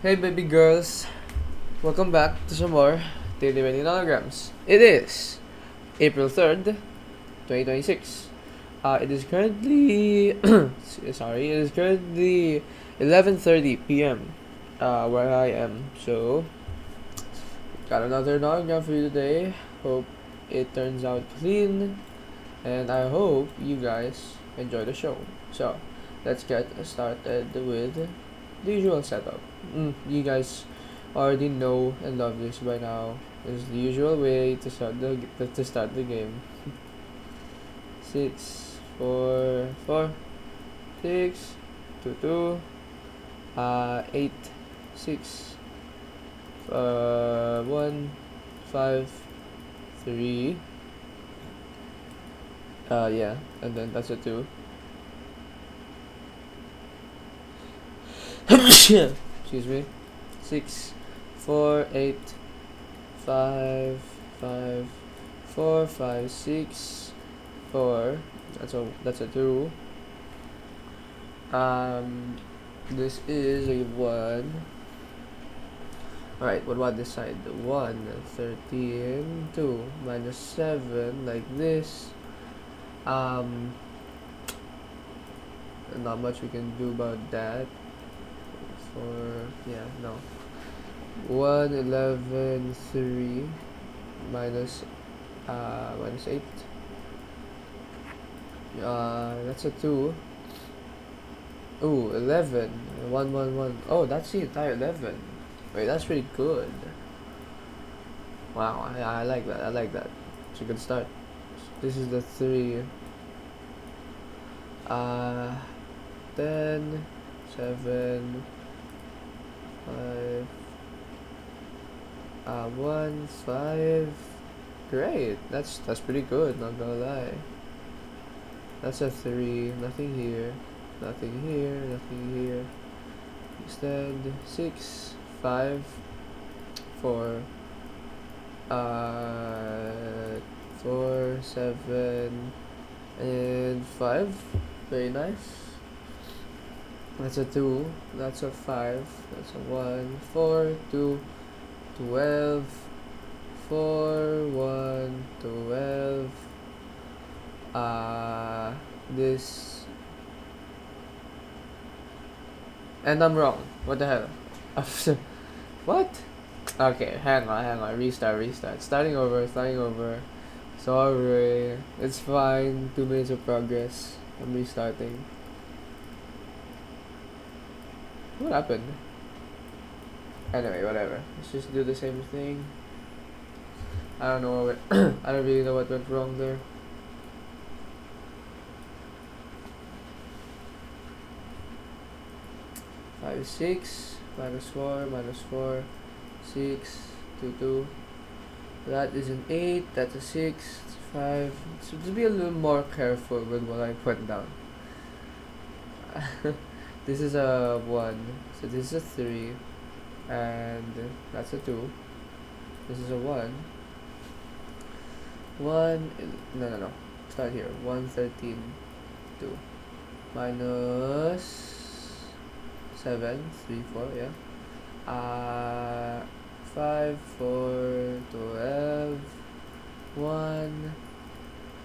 Hey baby girls, welcome back to some more Daily Nonograms. It is April 3rd, 2026. It is currently sorry, it is currently 11:30 p.m. Where I am. So, got another nonogram for you today. Hope it turns out clean and I hope you guys enjoy the show. So, let's get started with the usual setup. You guys already know and love this by now. This is the usual way to start the game. 6, 4, 4, 6, 2, 2, 8, 6, 1, 5, 3. Yeah, and then that's a 2. Excuse me. 6, 4, 8, 5, 5, 4, 5, 6, 4. That's a 2. This is a 1. Alright, what about this side? 1, 13, 2, minus 7, like this. Not much we can do about that. Yeah, no. 1, 11, 3, minus 8. That's a 2. Ooh, 11. 1, 1, 1. Oh, that's the entire 11. Wait, that's pretty good. Wow, I like that. I like that. It's a good start. This is the 3. 10, 7, 5, 1, 5. Great. That's pretty good, not gonna lie. That's a 3. Nothing here. Nothing here. Nothing here. Instead, 6, 5, 4, 4, 7, and 5. Very nice. That's a 2. That's a 5. That's a 1. 4, 2, 12. 4, 1, 12. This. And I'm wrong. What the hell? What? Okay, hang on. Restart. Starting over. Sorry. It's fine. 2 minutes of progress. I'm restarting. What happened? Anyway, whatever. Let's just do the same thing. I don't know what I don't really know what went wrong there. Five, 6, minus 4, 6, 2, 2. That is an 8, that's a 6, it's 5. So just be a little more careful with what I put down. This is a 1, so this is a 3, and that's a 2. This is a 1. 1, no. Start here. 1, 13, 2. Minus 7, 3, 4, yeah. 5, 4, 12, 1,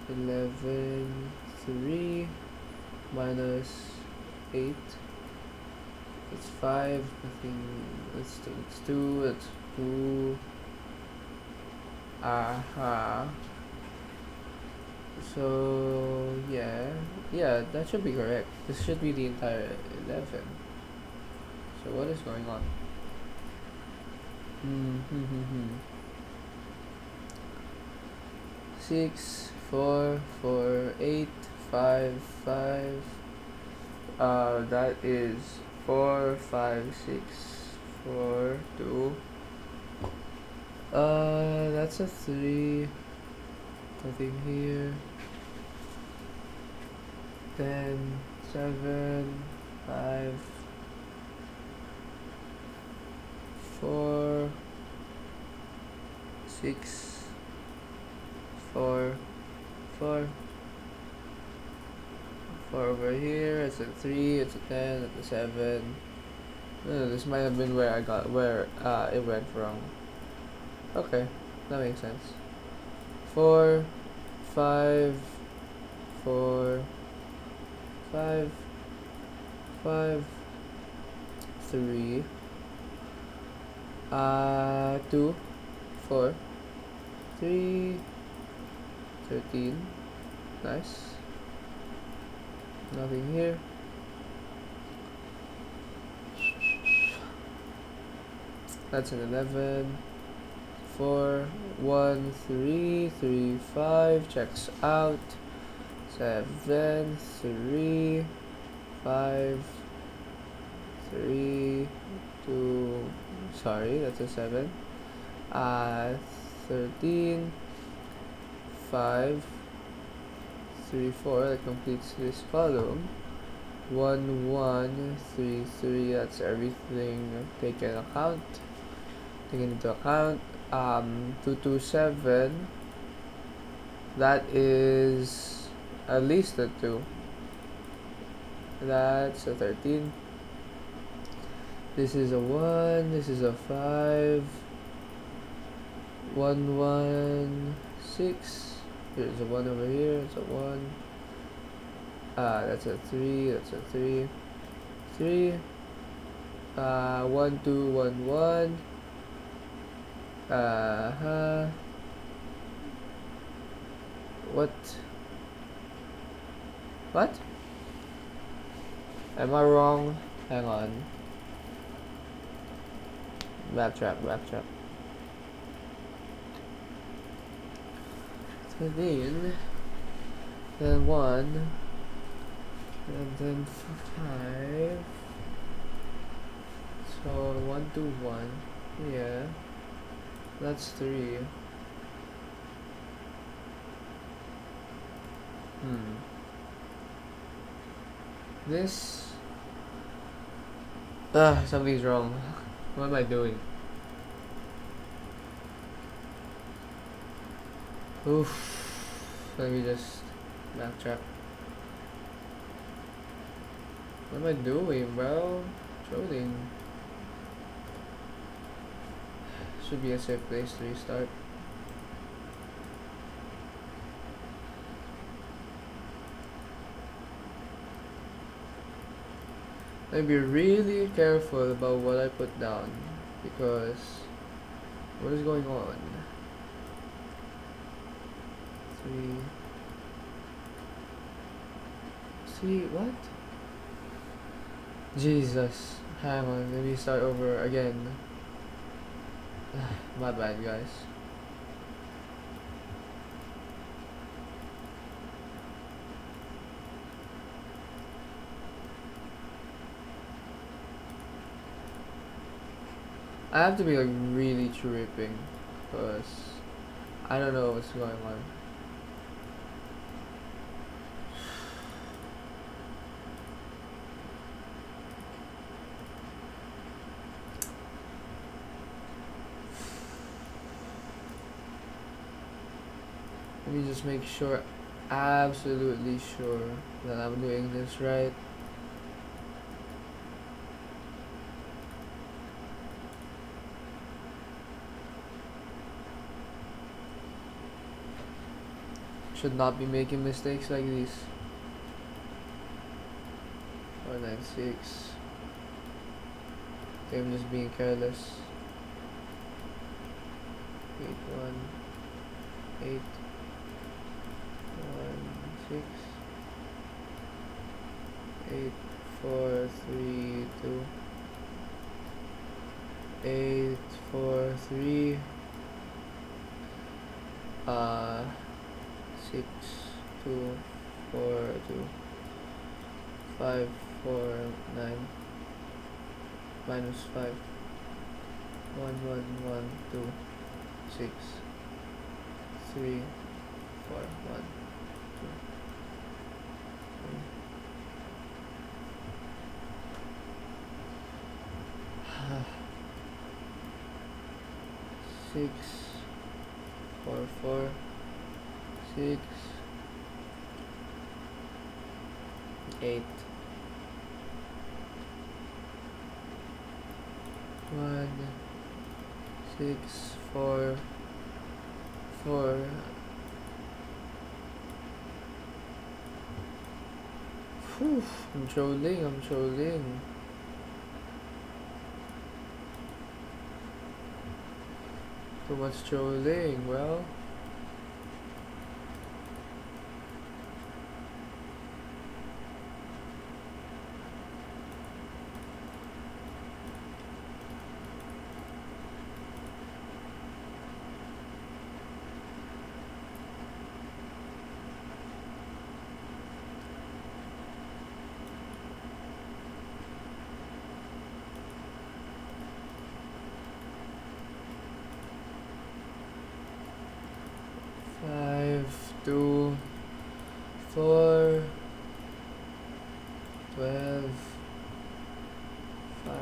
11, 3, minus 8. It's 5, nothing, it's 2, it's 2. So, yeah, that should be correct. This should be the entire 11. So what is going on? 6, 4, 4, 8, 5, 5. That is 4, 5, 6, 4, 2. That's a 3. Nothing here. 10, 7, 5, 4, 6, 4, 4. 4 over here. It's a 3. It's a 10. It's a 7. This might have been where it went wrong. Okay, that makes sense. 4, 5, 4, 5, 5, 3, 2, 4, 3, 13. Nice. Nothing here. That's an 11. 4, 1, 3, 3, 5. Checks out. 7, 3, 5, 3, 2. Sorry, that's a 7. 13, 5, 3, 4. That completes this column. 1, 1, 3, 3. That's everything taken into account. 2, 2, 7. That is at least a 2. That's a 13. This is a 1. This is a 5. 1, 1, 6. There's a 1 over here. It's a 1. That's a 3. That's a 3. 3. 1, 2, 1, 1. What? What? Am I wrong? Hang on. Backtrack. 13. Then 1. And then 5. So 1, 2, 1. Yeah. That's 3. This. Something's wrong. What am I doing? Oof. Let me just backtrack. What am I doing, bro? Trolling. Should be a safe place to restart. I'd be really careful about what I put down, because what is going on? 3, what? Jesus, hang on, let me start over again. My bad, guys. I have to be like really tripping, because I don't know what's going on. Let me just make sure, absolutely sure, that I'm doing this right. Should not be making mistakes like these. 496. Okay, I'm just being careless. 8, 1, 8, 1, 6, 8, 4, 3, 2, 8, 4, 3, 6, 2, 4, 2, 5, 4, 9, minus 5, 1, 1, 1, 2, 6, 3, 4, 1, 2, 3. 6, 4, 4, 6, 8, 1, 6, 4, 4. Whew, I'm trolling. Too much trolling, bro. Five, 2, 4, 12, 5,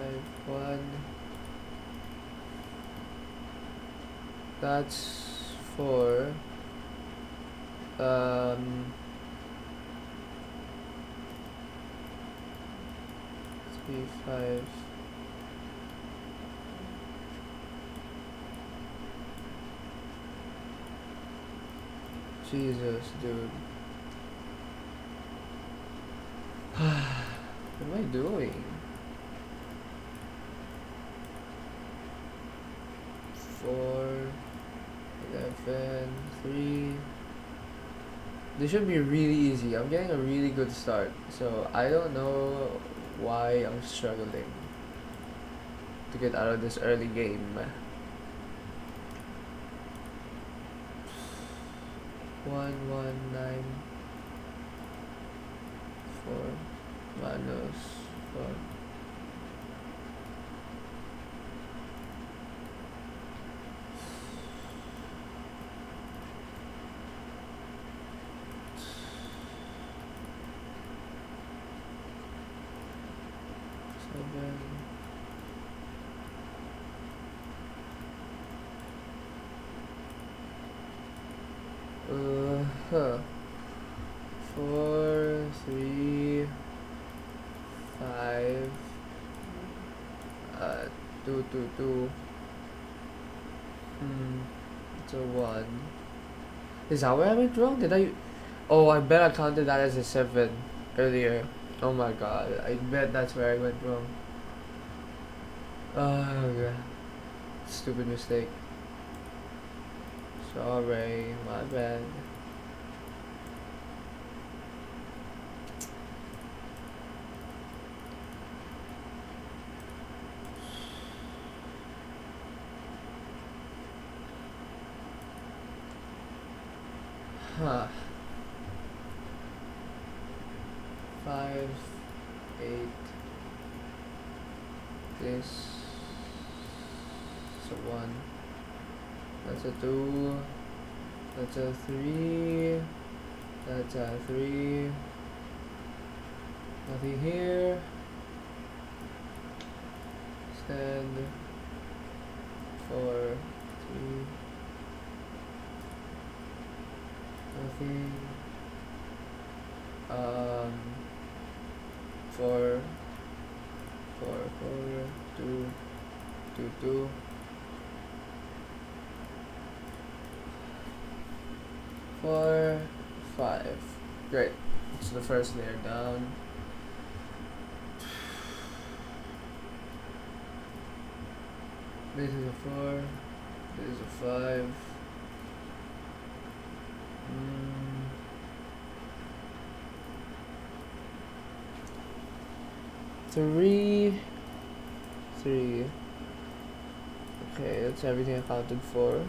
1. That's 4. 3, 5. Jesus, dude. What am I doing? 4, 11, 3. This should be really easy. I'm getting a really good start, so I don't know why I'm struggling to get out of this early game. 1, 1, 9, 4 minus 4. Seven. Huh. 4, 3, 5, 2, 2, 2. It's a 1. Is that where I went wrong? Did I? Oh, I bet I counted that as a 7 earlier. Oh my god, I bet that's where I went wrong. Oh god. Stupid mistake. Sorry, my bad. Huh. 5, 8. This is a 1. That's a 2. That's a 3. That's a 3. Nothing here. Stand. 4, 3. Nothing. 4, 4, 4, 2, 2, 2. 4, 5. Great. It's the first layer down. This is a 4. This is a 5. 3, 3. Okay, that's everything accounted for.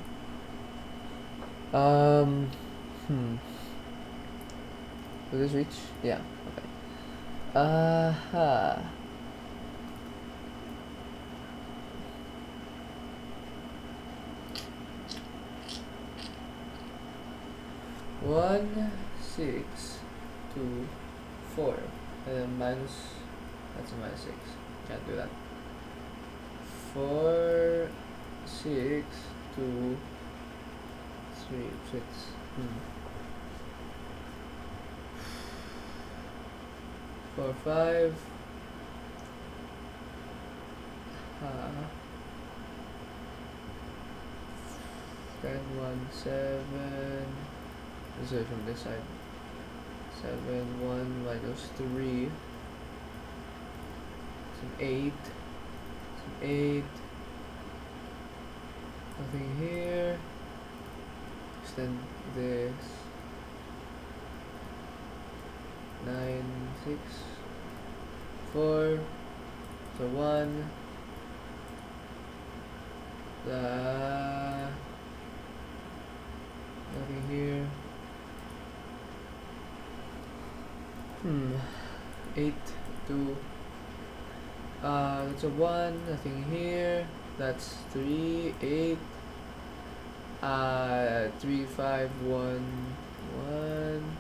Will this reach? Yeah, okay. Aha. One, 6, 2, 4. And then minus, that's a minus 6. Can't do that. 4, 6, 2, 3, 6. 4, 5. 7. Let's do it from this side. 7, 1 minus 3. It's an 8. It's an 8. Nothing here. Extend this. 9, 6, 4. So 1. Nothing here. 8, 2. That's a 1. Nothing here. That's 3, 8. 3, 5, 1, 1,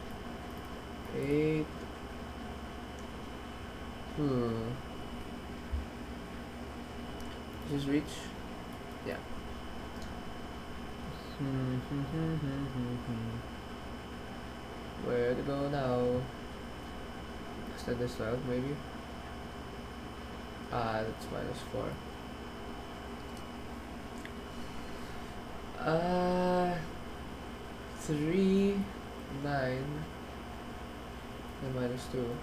8. Just reach. Yeah. Where to go now? Extend this out, maybe. That's minus 4. 3, 9, and minus 2.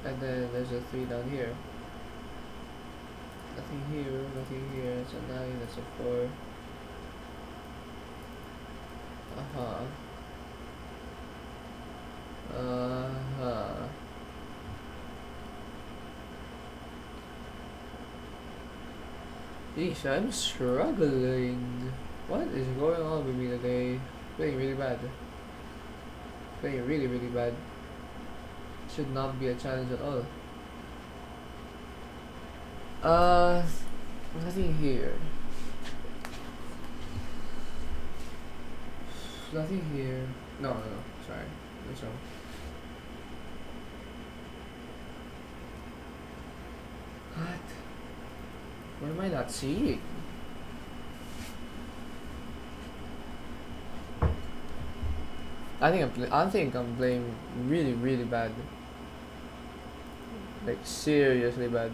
And then there's a 3 down here. Nothing here, nothing here. It's a 9, that's a 4. Yeesh, I'm struggling. What is going on with me today? Playing really bad. Playing really, really bad. Should not be a challenge at all. Nothing here. Nothing here. No, sorry. That's wrong. What? What am I not seeing? I think I'm playing really, really bad. Like seriously bad.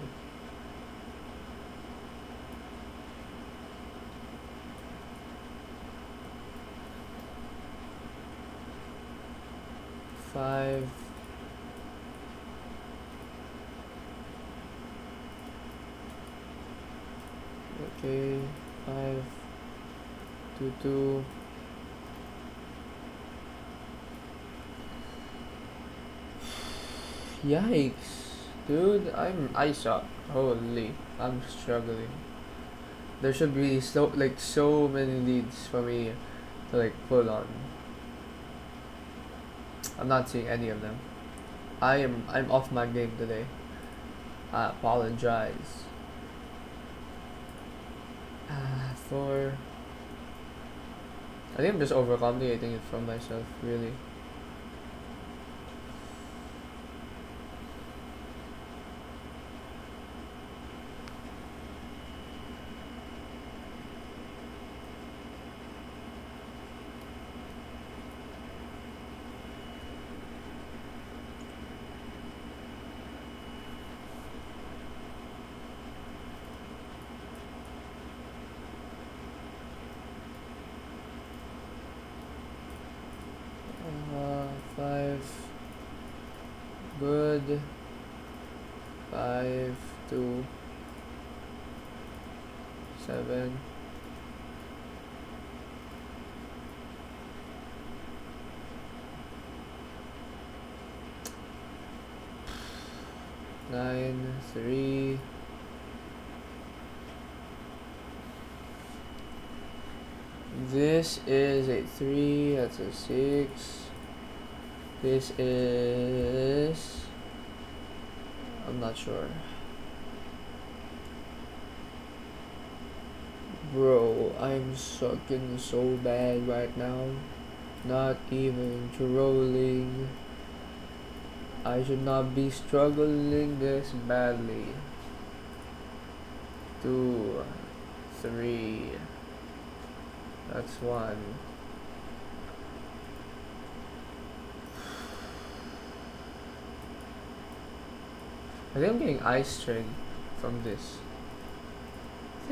Five. Okay, 5, 2, 2. Yikes, dude! I suck. Holy, I'm struggling. There should be so many leads for me to like pull on. I'm not seeing any of them. I'm off my game today. I apologize. 4. I think I'm just overcomplicating it from myself, really. Good. 5, 2, 7. Nine, 3. This is a 3. That's a 6. This is... I'm not sure. Bro, I'm sucking so bad right now. Not even trolling. I should not be struggling this badly. 2, 3. That's 1. I think I'm getting eye strain from this. I